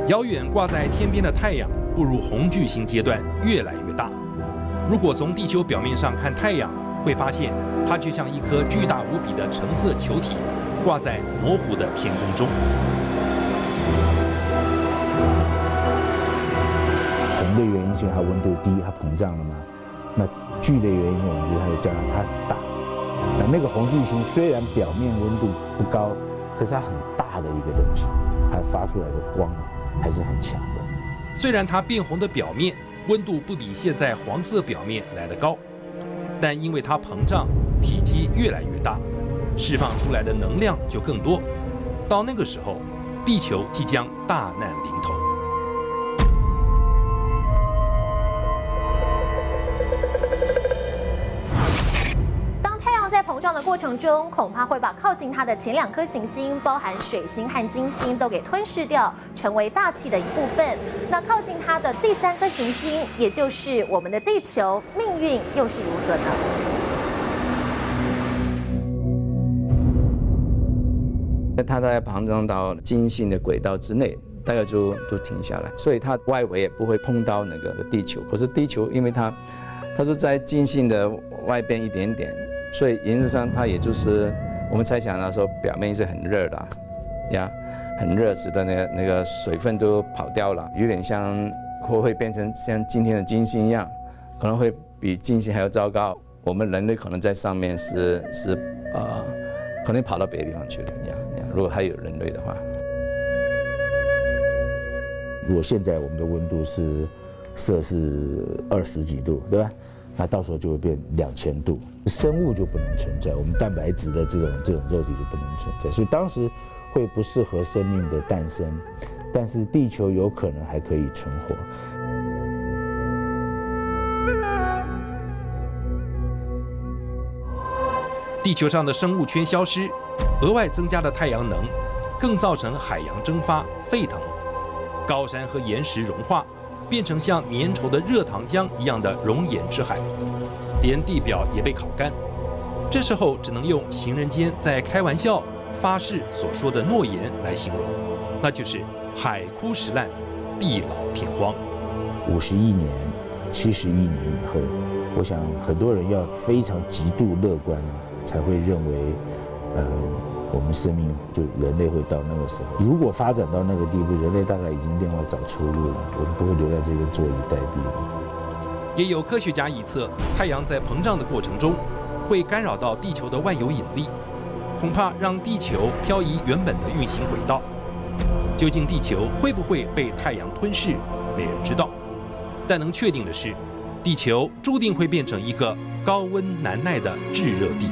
遥远挂在天边的太阳步入红巨星阶段，越来越大。如果从地球表面上看太阳，会发现它就像一颗巨大无比的橙色球体，挂在模糊的天空中。红的原因是因为它温度低，它膨胀了嘛。那巨的原因，我们就它就叫它很大。那个红巨星虽然表面温度不高，可是它很大的一个东西，它发出来的光啊还是很强的。虽然它变红的表面温度不比现在黄色表面来得高，但因为它膨胀，体积越来越大，释放出来的能量就更多。到那个时候，地球即将大难临头。在膨胀的过程中，恐怕会把靠近它的前2颗行星，包含水星和金星，都给吞噬掉，成为大气的一部分。那靠近它的第3颗行星，也就是我们的地球，命运又是如何呢？它在膨胀到金星的轨道之内，大概就停下来，所以它外围也不会碰到那个地球。可是地球，因为它是在金星的外边一点点。所以原则上，它也就是我们猜想的时候，表面是很热的，呀，很热，使得那个水分都跑掉了，有点像会变成像今天的金星一样，可能会比金星还要糟糕。我们人类可能在上面可能跑到别的地方去了，如果还有人类的话。如果现在我们的温度是摄氏20几度，对吧？那到时候就会变2000度，生物就不能存在，我们蛋白质的这种肉体就不能存在，所以当时会不适合生命的诞生，但是地球有可能还可以存活。地球上的生物圈消失，额外增加的太阳能，更造成海洋蒸发沸腾，高山和岩石融化。变成像粘稠的热糖浆一样的熔岩之海，连地表也被烤干。这时候只能用行人间在开玩笑、发誓所说的诺言来形容，那就是海枯石烂，地老天荒。51年、71年以后，我想很多人要非常极度乐观，才会认为，我们生命就人类会到那个时候。如果发展到那个地步，人类大概已经另外找出路了，我们不会留在这边坐以待毙了。也有科学家预测，太阳在膨胀的过程中，会干扰到地球的万有引力，恐怕让地球漂移原本的运行轨道。究竟地球会不会被太阳吞噬，没人知道。但能确定的是，地球注定会变成一个高温难耐的炙热地。